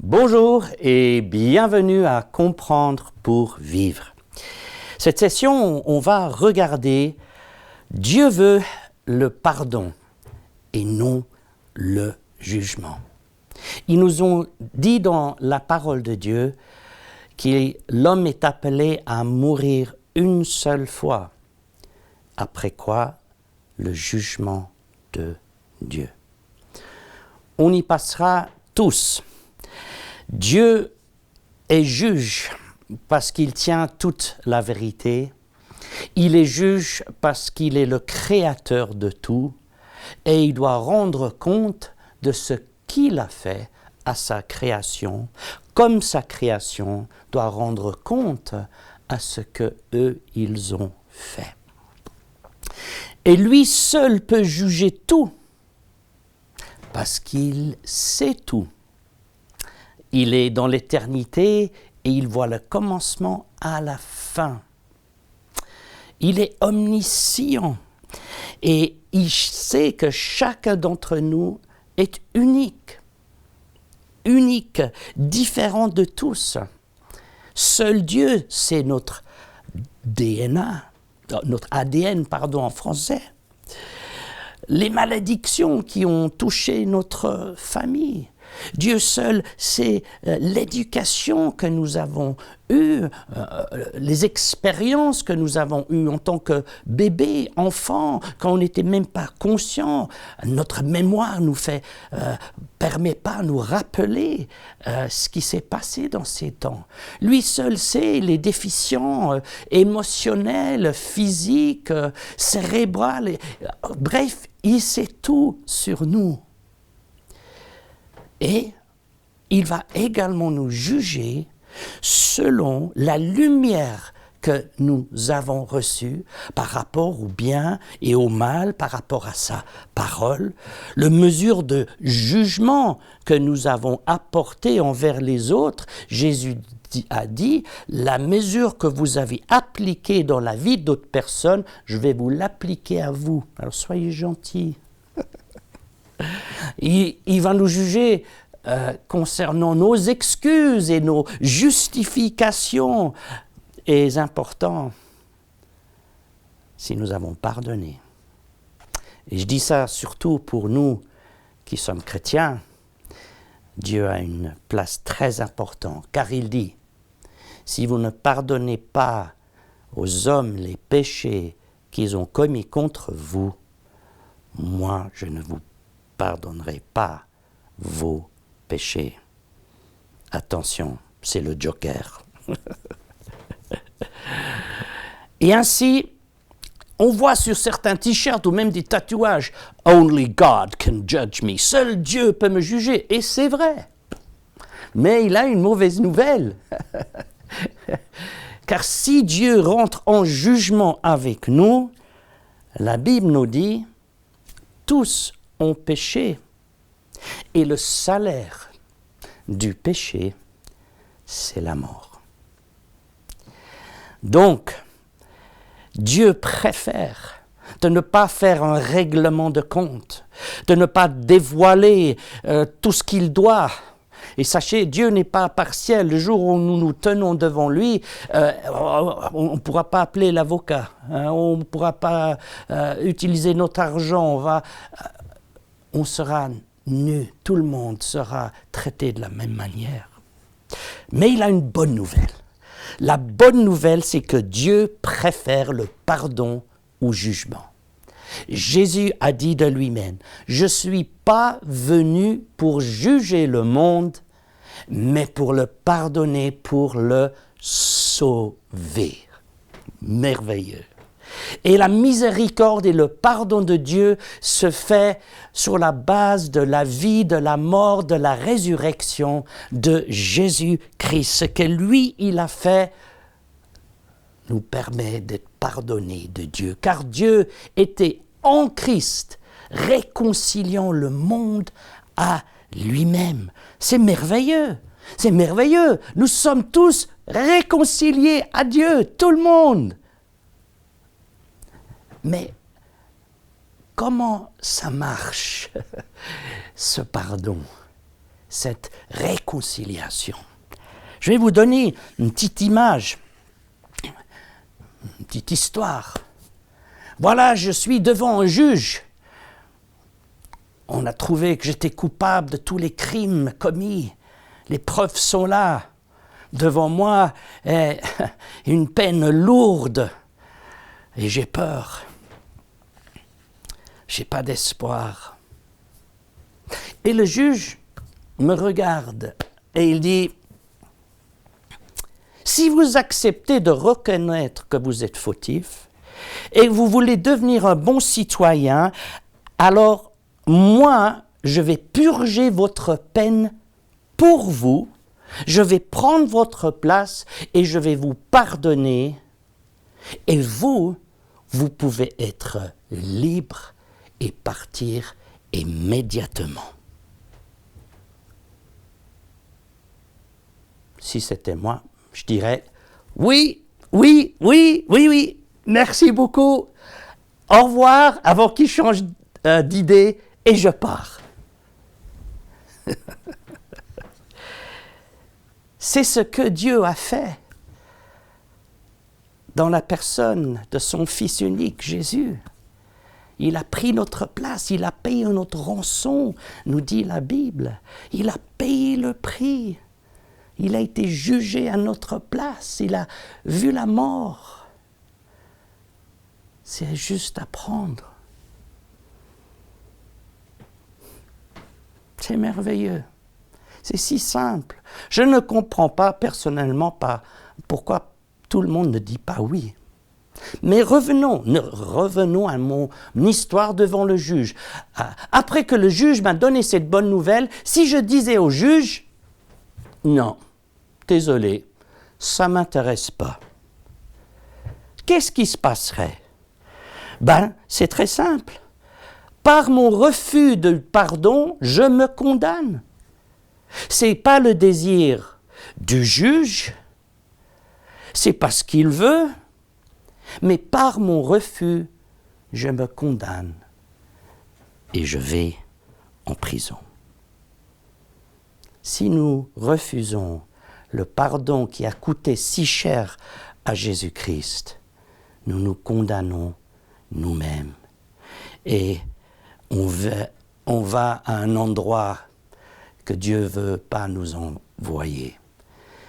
Bonjour et bienvenue à Comprendre pour vivre. Cette session, on va regarder Dieu veut le pardon et non le jugement. Ils nous ont dit dans la parole de Dieu que l'homme est appelé à mourir une seule fois, après quoi le jugement de Dieu. On y passera tous. Dieu est juge parce qu'il tient toute la vérité. Il est juge parce qu'il est le créateur de tout et il doit rendre compte de ce qu'il a fait à sa création, comme sa création doit rendre compte à ce que eux ils ont fait. Et lui seul peut juger tout parce qu'il sait tout. Il est dans l'éternité et il voit le commencement à la fin. Il est omniscient et il sait que chacun d'entre nous est unique, différent de tous. Seul Dieu, c'est notre DNA, notre ADN, en français. Les malédictions qui ont touché notre famille. Dieu seul, c'est l'éducation que nous avons eue, les expériences que nous avons eues en tant que bébé, enfant, quand on n'était même pas conscient. Notre mémoire nous permet pas de nous rappeler ce qui s'est passé dans ces temps. Lui seul sait les déficients émotionnels, physiques, cérébrales. Bref, il sait tout sur nous. Et il va également nous juger selon la lumière que nous avons reçue par rapport au bien et au mal, par rapport à sa parole, la mesure de jugement que nous avons apportée envers les autres. Jésus a dit, la mesure que vous avez appliquée dans la vie d'autres personnes, je vais vous l'appliquer à vous. Alors soyez gentils. Il va nous juger concernant nos excuses et nos justifications. Et c'est important si nous avons pardonné. Et je dis ça surtout pour nous qui sommes chrétiens. Dieu a une place très importante, car il dit, si vous ne pardonnez pas aux hommes les péchés qu'ils ont commis contre vous, moi je ne vous pardonnerai pas vos péchés. Attention, c'est le joker. Et ainsi, on voit sur certains t-shirts ou même des tatouages « Only God can judge me ». Seul Dieu peut me juger. Et c'est vrai. Mais il a une mauvaise nouvelle. Car si Dieu rentre en jugement avec nous, la Bible nous dit « Tous ont péché ». Et le salaire du péché, c'est la mort. Donc, Dieu préfère de ne pas faire un règlement de compte, de ne pas dévoiler tout ce qu'il doit. Et sachez, Dieu n'est pas partiel. Le jour où nous nous tenons devant lui, on ne pourra pas appeler l'avocat, on ne pourra pas utiliser notre argent, on sera nu, tout le monde sera traité de la même manière. Mais il a une bonne nouvelle. La bonne nouvelle, c'est que Dieu préfère le pardon au jugement. Jésus a dit de lui-même, « Je ne suis pas venu pour juger le monde, mais pour le pardonner, pour le sauver. » Merveilleux. Et la miséricorde et le pardon de Dieu se fait sur la base de la vie, de la mort, de la résurrection de Jésus-Christ. Ce que lui, il a fait nous permet d'être pardonnés de Dieu. Car Dieu était en Christ, réconciliant le monde à lui-même. C'est merveilleux. C'est merveilleux. Nous sommes tous réconciliés à Dieu, tout le monde. Mais comment ça marche, ce pardon? cette réconciliation. Je vais vous donner une petite image, une petite histoire. Voilà, je suis devant un juge. On a trouvé que j'étais coupable de tous les crimes commis. Les preuves sont là. Devant moi est une peine lourde. Et j'ai peur. J'ai pas d'espoir. Et le juge me regarde et il dit, si vous acceptez de reconnaître que vous êtes fautif et que vous voulez devenir un bon citoyen, alors moi, je vais purger votre peine pour vous, je vais prendre votre place et je vais vous pardonner. Et vous pouvez être libre et partir immédiatement. Si c'était moi, je dirais oui, merci beaucoup, au revoir, avant qu'il change d'idée, et je pars. C'est ce que Dieu a fait dans la personne de son Fils unique, Jésus. Il a pris notre place, il a payé notre rançon, nous dit la Bible. Il a payé le prix. Il a été jugé à notre place, il a vu la mort. C'est juste à prendre. C'est merveilleux. C'est si simple. Je ne comprends pas personnellement pourquoi tout le monde ne dit pas oui. Mais revenons à mon histoire devant le juge. Après que le juge m'a donné cette bonne nouvelle, si je disais au juge, non, désolé, ça ne m'intéresse pas, qu'est-ce qui se passerait? C'est très simple. Par mon refus de pardon, je me condamne. Ce n'est pas le désir du juge, c'est parce qu'il veut, mais par mon refus, je me condamne et je vais en prison. Si nous refusons le pardon qui a coûté si cher à Jésus-Christ, nous nous condamnons nous-mêmes. Et on va à un endroit que Dieu ne veut pas nous envoyer.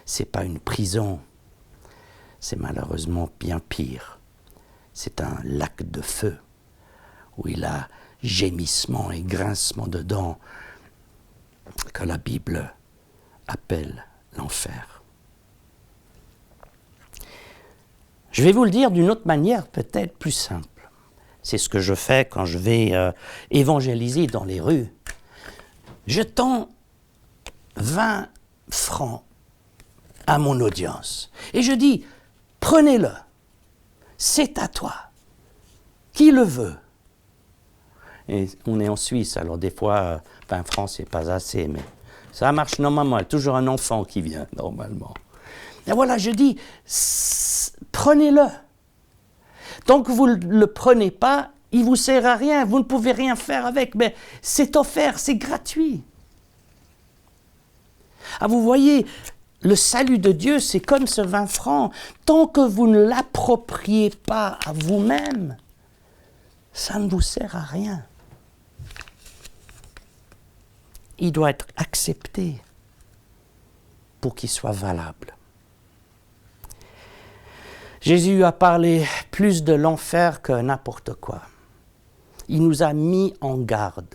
Ce n'est pas une prison, c'est malheureusement bien pire. C'est un lac de feu où il y a gémissement et grincement de dents que la Bible appelle l'enfer. Je vais vous le dire d'une autre manière, peut-être plus simple. C'est ce que je fais quand je vais évangéliser dans les rues. Je tends 20 francs à mon audience. Et je dis, prenez-le, c'est à toi. Qui le veut? Et on est en Suisse, alors des fois, 20 francs, c'est pas assez, mais ça marche normalement. Il y a toujours un enfant qui vient, normalement. Et voilà, je dis, prenez-le. Tant que vous ne le prenez pas, il ne vous sert à rien, vous ne pouvez rien faire avec, mais c'est offert, c'est gratuit. Vous voyez, le salut de Dieu, c'est comme ce 20 francs. Tant que vous ne l'appropriez pas à vous-même, ça ne vous sert à rien. Il doit être accepté pour qu'il soit valable. Jésus a parlé plus de l'enfer que n'importe quoi. Il nous a mis en garde.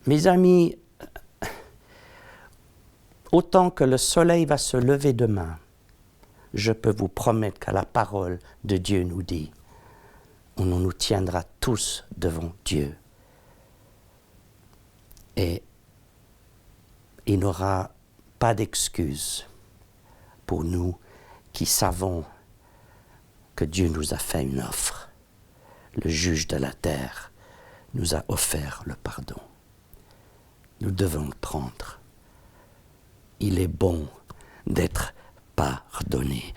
Mes amis, autant que le soleil va se lever demain, je peux vous promettre que la parole de Dieu nous dit, on nous tiendra tous devant Dieu. Et il n'y aura pas d'excuse pour nous qui savons que Dieu nous a fait une offre. Le juge de la terre nous a offert le pardon. Nous devons le prendre. Il est bon d'être pardonné.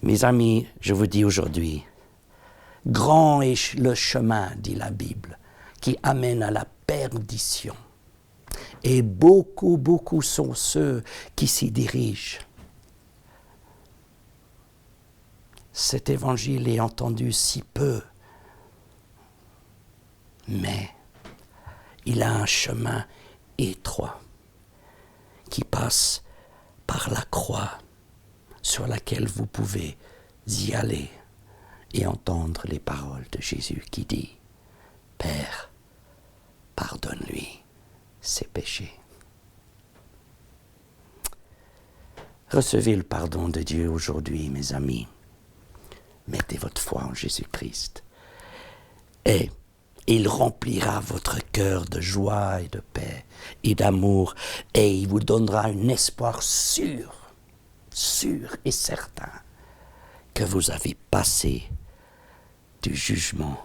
Mes amis, je vous dis aujourd'hui, grand est le chemin, dit la Bible, qui amène à la perdition. Et beaucoup, beaucoup sont ceux qui s'y dirigent. Cet évangile est entendu si peu, mais il a un chemin étroit qui passe par la croix sur laquelle vous pouvez y aller et entendre les paroles de Jésus qui dit « Père, pardonne-lui ses péchés. » Recevez le pardon de Dieu aujourd'hui, mes amis. Mettez votre foi en Jésus-Christ et il remplira votre cœur de joie et de paix et d'amour et il vous donnera un espoir sûr et certain que vous avez passé du jugement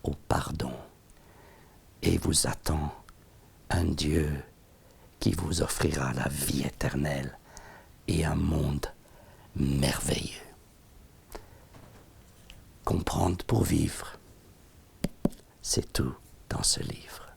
au pardon et vous attend un Dieu qui vous offrira la vie éternelle et un monde merveilleux. Comprendre pour vivre, c'est tout dans ce livre.